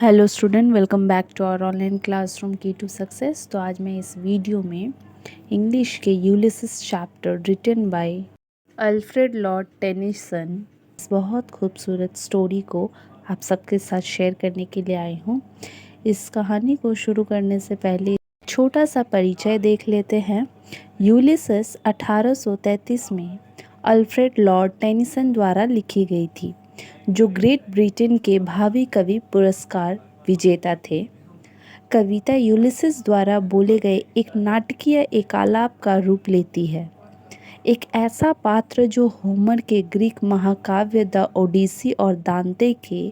Hello student, welcome back to our online classroom key to success. तो आज मैं इस वीडियो में इंग्लिश के Ulysses chapter written by Alfred Lord Tennyson इस बहुत खूबसूरत स्टोरी को आप सबके साथ शेयर करने के लिए आई हूँ। इस कहानी को शुरू करने से पहले छोटा सा परिचय देख लेते हैं। यूलिसिस 1833 में अल्फ्रेड लॉर्ड टेनिसन द्वारा लिखी गई थी, जो ग्रेट ब्रिटेन के भावी कवि पुरस्कार विजेता थे। कविता यूलिसिस द्वारा बोले गए एक नाटकीय एकालाप का रूप लेती है। एक ऐसा पात्र जो होमर के ग्रीक महाकाव्य द ओडिसी और दांते के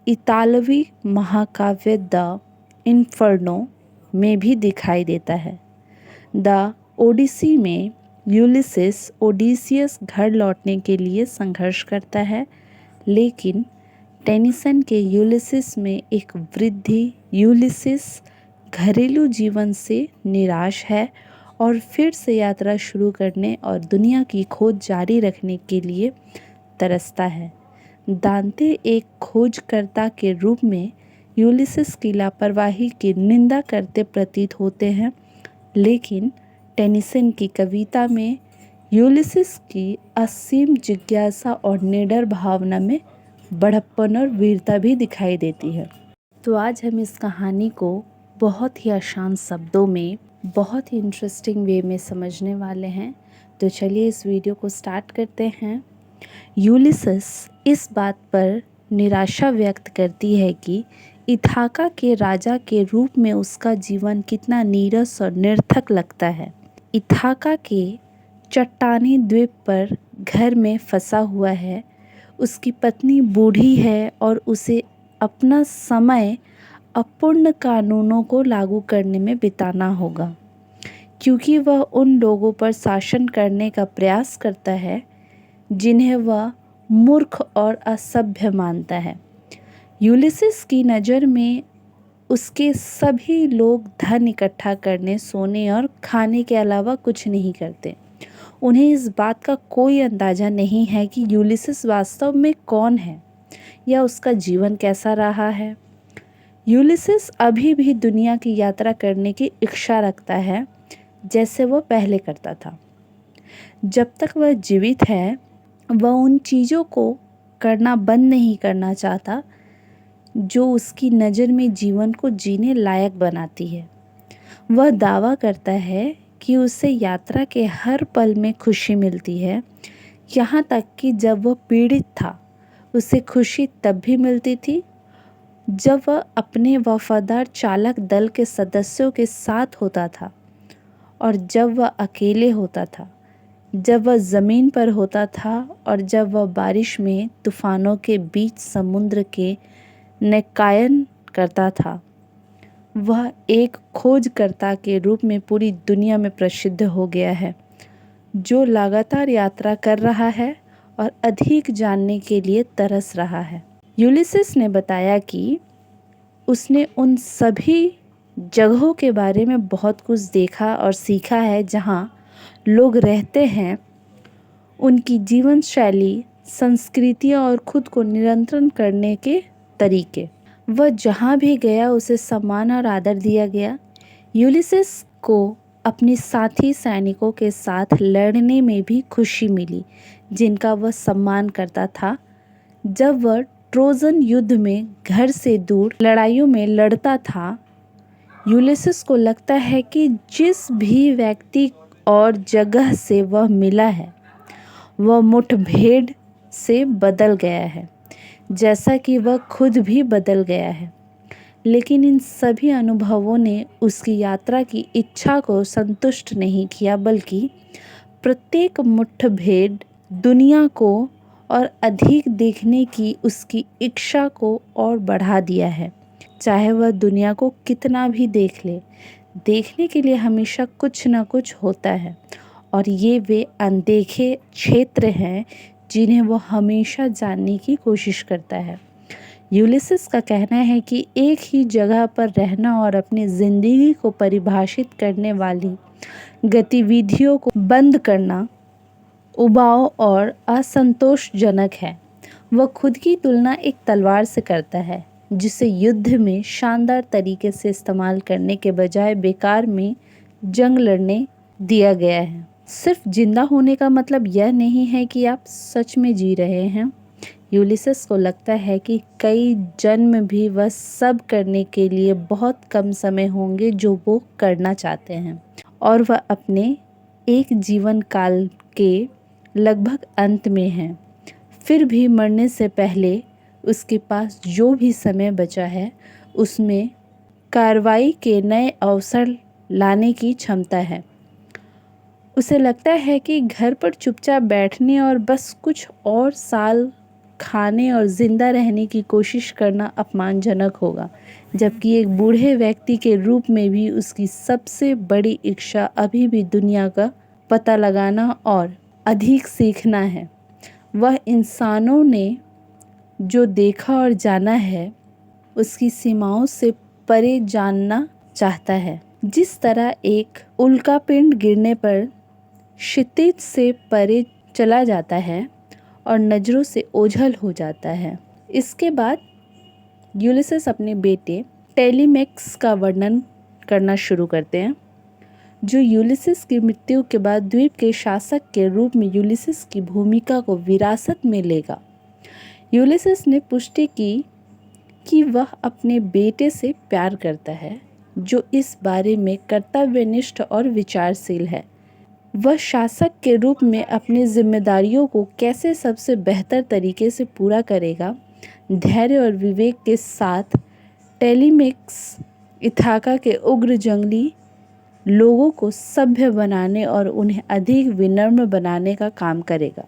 इतालवी महाकाव्य द इन्फर्नो में भी दिखाई देता है। द ओडिसी में यूलिसिस ओडिसियस घर लौटने के लिए संघर्ष करता है, लेकिन टेनिसन के यूलिसिस में एक वृद्धि यूलिसिस घरेलू जीवन से निराश है और फिर से यात्रा शुरू करने और दुनिया की खोज जारी रखने के लिए तरसता है। दांते एक खोजकर्ता के रूप में यूलिसिस की लापरवाही की निंदा करते प्रतीत होते हैं, लेकिन टेनिसन की कविता में यूलिसिस की असीम जिज्ञासा और निडर भावना में बड़प्पन और वीरता भी दिखाई देती है। तो आज हम इस कहानी को बहुत ही आसान शब्दों में बहुत ही इंटरेस्टिंग वे में समझने वाले हैं। तो चलिए इस वीडियो को स्टार्ट करते हैं। यूलिसिस इस बात पर निराशा व्यक्त करती है कि इथाका के राजा के रूप में उसका जीवन कितना नीरस और निरर्थक लगता है। इथाका के चट्टानी द्वीप पर घर में फंसा हुआ है। उसकी पत्नी बूढ़ी है और उसे अपना समय अपूर्ण कानूनों को लागू करने में बिताना होगा, क्योंकि वह उन लोगों पर शासन करने का प्रयास करता है जिन्हें वह मूर्ख और असभ्य मानता है। यूलिसिस की नज़र में उसके सभी लोग धन इकट्ठा करने, सोने और खाने के अलावा कुछ नहीं करते। उन्हें इस बात का कोई अंदाज़ा नहीं है कि यूलिसिस वास्तव में कौन है या उसका जीवन कैसा रहा है। यूलिसिस अभी भी दुनिया की यात्रा करने की इच्छा रखता है, जैसे वह पहले करता था। जब तक वह जीवित है, वह उन चीज़ों को करना बंद नहीं करना चाहता जो उसकी नज़र में जीवन को जीने लायक बनाती है। वह दावा करता है कि उसे यात्रा के हर पल में खुशी मिलती है, यहाँ तक कि जब वह पीड़ित था उसे खुशी तब भी मिलती थी जब वह अपने वफादार चालक दल के सदस्यों के साथ होता था, और जब वह अकेले होता था, जब वह ज़मीन पर होता था और जब वह बारिश में तूफ़ानों के बीच समुद्र के नौकायन करता था। वह एक खोजकर्ता के रूप में पूरी दुनिया में प्रसिद्ध हो गया है, जो लगातार यात्रा कर रहा है और अधिक जानने के लिए तरस रहा है। यूलिसिस ने बताया कि उसने उन सभी जगहों के बारे में बहुत कुछ देखा और सीखा है जहाँ लोग रहते हैं, उनकी जीवन शैली, संस्कृतियाँ और खुद को नियंत्रण करने के तरीके। वह जहाँ भी गया उसे सम्मान और आदर दिया गया। यूलिसिस को अपने साथी सैनिकों के साथ लड़ने में भी खुशी मिली, जिनका वह सम्मान करता था। जब वह ट्रोजन युद्ध में घर से दूर लड़ाइयों में लड़ता था, यूलिसिस को लगता है कि जिस भी व्यक्ति और जगह से वह मिला है, वह मुठभेड़ से बदल गया है, जैसा कि वह खुद भी बदल गया है। लेकिन इन सभी अनुभवों ने उसकी यात्रा की इच्छा को संतुष्ट नहीं किया, बल्कि प्रत्येक मुठभेड़ दुनिया को और अधिक देखने की उसकी इच्छा को और बढ़ा दिया है। चाहे वह दुनिया को कितना भी देख ले, देखने के लिए हमेशा कुछ न कुछ होता है, और ये वे अनदेखे क्षेत्र हैं जिन्हें वो हमेशा जानने की कोशिश करता है। यूलिसिस का कहना है कि एक ही जगह पर रहना और अपनी ज़िंदगी को परिभाषित करने वाली गतिविधियों को बंद करना उबाऊ और असंतोषजनक है। वह खुद की तुलना एक तलवार से करता है। जिसे युद्ध में शानदार तरीके से इस्तेमाल करने के बजाय बेकार में जंग लड़ने दिया गया है। सिर्फ जिंदा होने का मतलब यह नहीं है कि आप सच में जी रहे हैं। यूलिसेस को लगता है कि कई जन्म भी वह सब करने के लिए बहुत कम समय होंगे जो वो करना चाहते हैं, और वह अपने एक जीवन काल के लगभग अंत में है। फिर भी मरने से पहले उसके पास जो भी समय बचा है उसमें कार्रवाई के नए अवसर लाने की क्षमता है। उसे लगता है कि घर पर चुपचाप बैठने और बस कुछ और साल खाने और जिंदा रहने की कोशिश करना अपमानजनक होगा, जबकि एक बूढ़े व्यक्ति के रूप में भी उसकी सबसे बड़ी इच्छा अभी भी दुनिया का पता लगाना और अधिक सीखना है। वह इंसानों ने जो देखा और जाना है उसकी सीमाओं से परे जानना चाहता है। जिस तरह एक उल्कापिंड गिरने पर क्षितिज से परे चला जाता है और नज़रों से ओझल हो जाता है। इसके बाद यूलिसेस अपने बेटे टेलीमैक्स का वर्णन करना शुरू करते हैं, जो यूलिसेस की मृत्यु के बाद द्वीप के शासक के रूप में यूलिसेस की भूमिका को विरासत में लेगा। यूलिसेस ने पुष्टि की कि वह अपने बेटे से प्यार करता है, जो इस बारे में कर्तव्यनिष्ठ और विचारशील है। वह शासक के रूप में अपनी जिम्मेदारियों को कैसे सबसे बेहतर तरीके से पूरा करेगा। धैर्य और विवेक के साथ टेलीमैक्स इथाका के उग्र जंगली लोगों को सभ्य बनाने और उन्हें अधिक विनम्र बनाने का काम करेगा,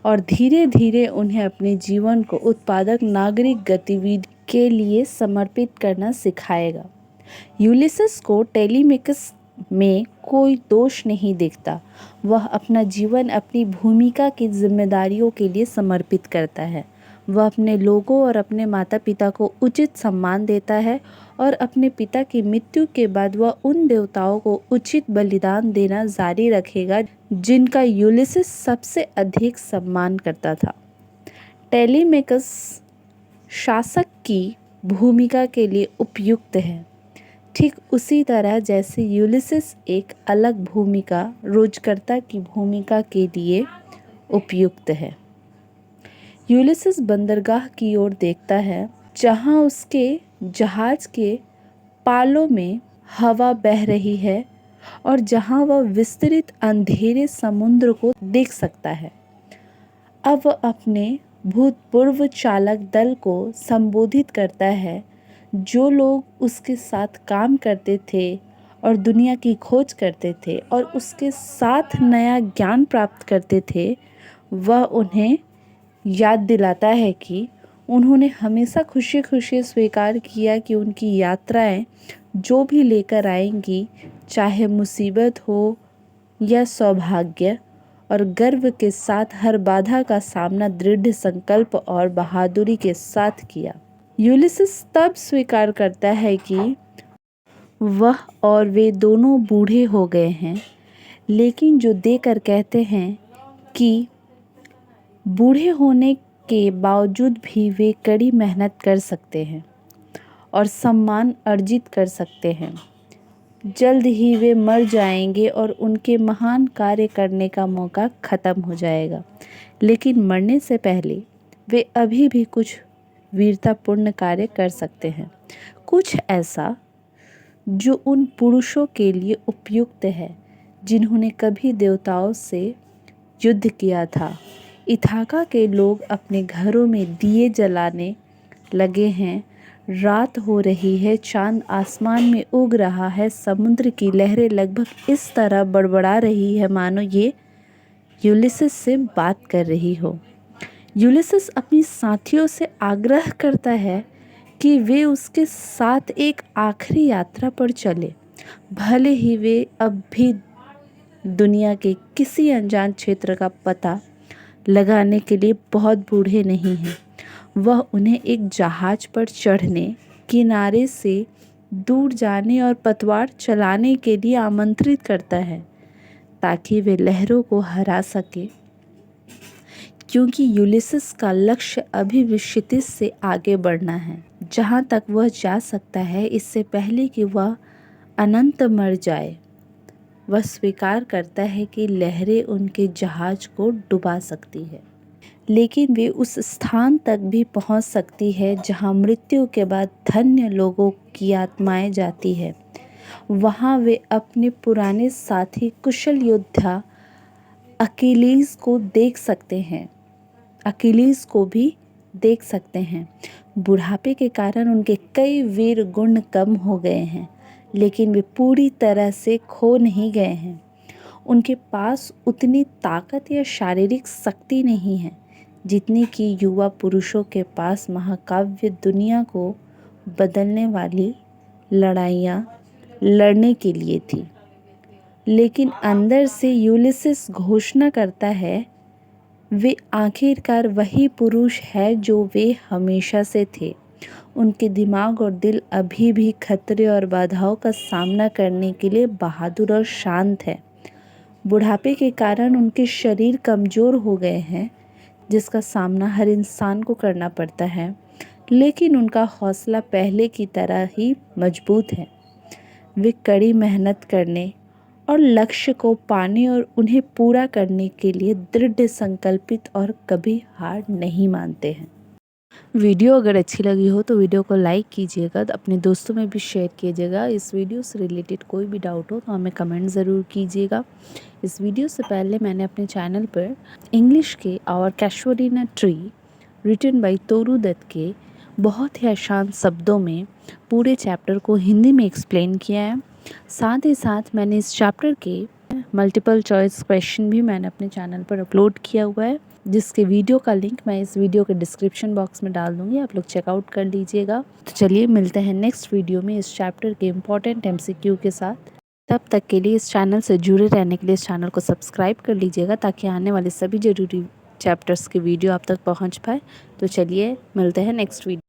और धीरे धीरे उन्हें अपने जीवन को उत्पादक नागरिक गतिविधि के लिए समर्पित करना सिखाएगा। यूलिसेस को टेलीमैक्स में कोई दोष नहीं दिखता। वह अपना जीवन अपनी भूमिका की जिम्मेदारियों के लिए समर्पित करता है। वह अपने लोगों और अपने माता पिता को उचित सम्मान देता है, और अपने पिता की मृत्यु के बाद वह उन देवताओं को उचित बलिदान देना जारी रखेगा जिनका यूलिसेस सबसे अधिक सम्मान करता था। टेलीमैकस शासक की भूमिका के लिए उपयुक्त है, ठीक उसी तरह जैसे यूलिसेस एक अलग भूमिका रोजकर्ता की भूमिका के लिए उपयुक्त है। यूलिसेस बंदरगाह की ओर देखता है, जहां उसके जहाज के पालों में हवा बह रही है और जहां वह विस्तृत अंधेरे समुद्र को देख सकता है। अब वह अपने भूतपूर्व चालक दल को संबोधित करता है, जो लोग उसके साथ काम करते थे और दुनिया की खोज करते थे और उसके साथ नया ज्ञान प्राप्त करते थे। वह उन्हें याद दिलाता है कि उन्होंने हमेशा खुशी खुशी स्वीकार किया कि उनकी यात्राएं जो भी लेकर आएंगी, चाहे मुसीबत हो या सौभाग्य, और गर्व के साथ हर बाधा का सामना दृढ़ संकल्प और बहादुरी के साथ किया। यूलिसेस तब स्वीकार करता है कि वह और वे दोनों बूढ़े हो गए हैं, लेकिन जो देकर कहते हैं कि बूढ़े होने के बावजूद भी वे कड़ी मेहनत कर सकते हैं और सम्मान अर्जित कर सकते हैं। जल्द ही वे मर जाएंगे और उनके महान कार्य करने का मौका ख़त्म हो जाएगा, लेकिन मरने से पहले वे अभी भी कुछ वीरतापूर्ण कार्य कर सकते हैं, कुछ ऐसा जो उन पुरुषों के लिए उपयुक्त है जिन्होंने कभी देवताओं से युद्ध किया था। इथाका के लोग अपने घरों में दिए जलाने लगे हैं। रात हो रही है, चांद आसमान में उग रहा है, समुद्र की लहरें लगभग इस तरह बड़बड़ा रही है मानो ये यूलिसेस से बात कर रही हो। यूलिसेस अपनी साथियों से आग्रह करता है कि वे उसके साथ एक आखिरी यात्रा पर चले, भले ही वे अब भी दुनिया के किसी अनजान क्षेत्र का पता लगाने के लिए बहुत बूढ़े नहीं हैं। वह उन्हें एक जहाज पर चढ़ने, किनारे से दूर जाने और पतवार चलाने के लिए आमंत्रित करता है, ताकि वे लहरों को हरा सके, क्योंकि यूलिसेस का लक्ष्य अभी भी क्षितिज से आगे बढ़ना है, जहाँ तक वह जा सकता है, इससे पहले कि वह अनंत मर जाए। वह स्वीकार करता है कि लहरें उनके जहाज को डुबा सकती है, लेकिन वे उस स्थान तक भी पहुंच सकती है जहां मृत्यु के बाद धन्य लोगों की आत्माएं जाती है। वहां वे अपने पुराने साथी कुशल योद्धा अकीलीज को देख सकते हैं, अकीलीज को भी देख सकते हैं। बुढ़ापे के कारण उनके कई वीर गुण कम हो गए हैं, लेकिन वे पूरी तरह से खो नहीं गए हैं। उनके पास उतनी ताकत या शारीरिक शक्ति नहीं है जितनी कि युवा पुरुषों के पास महाकाव्य दुनिया को बदलने वाली लड़ाइयाँ लड़ने के लिए थी। लेकिन अंदर से यूलिसेस घोषणा करता है, वे आखिरकार वही पुरुष है जो वे हमेशा से थे। उनके दिमाग और दिल अभी भी खतरे और बाधाओं का सामना करने के लिए बहादुर और शांत है। बुढ़ापे के कारण उनके शरीर कमज़ोर हो गए हैं, जिसका सामना हर इंसान को करना पड़ता है, लेकिन उनका हौसला पहले की तरह ही मजबूत है। वे कड़ी मेहनत करने और लक्ष्य को पाने और उन्हें पूरा करने के लिए दृढ़ संकल्पित और कभी हार नहीं मानते हैं। वीडियो अगर अच्छी लगी हो तो वीडियो को लाइक कीजिएगा, अपने दोस्तों में भी शेयर कीजिएगा। इस वीडियो से रिलेटेड कोई भी डाउट हो तो हमें कमेंट ज़रूर कीजिएगा। इस वीडियो से पहले मैंने अपने चैनल पर इंग्लिश के our casuarina tree written by Toru Dutt के बहुत ही आसान शब्दों में पूरे चैप्टर को हिंदी में एक्सप्लेन किया है। साथ ही साथ मैंने इस चैप्टर के मल्टीपल चॉइस क्वेश्चन भी मैंने अपने चैनल पर अपलोड किया हुआ है, जिसके वीडियो का लिंक मैं इस वीडियो के डिस्क्रिप्शन बॉक्स में डाल दूंगी, आप लोग चेकआउट कर लीजिएगा। तो चलिए मिलते हैं नेक्स्ट वीडियो में इस चैप्टर के इम्पॉर्टेंट MCQ के साथ। तब तक के लिए इस चैनल से जुड़े रहने के लिए इस चैनल को सब्सक्राइब कर लीजिएगा, ताकि आने वाले सभी ज़रूरी चैप्टर्स की वीडियो आप तक पहुंच पाए। तो चलिए मिलते हैं नेक्स्ट वीडियो।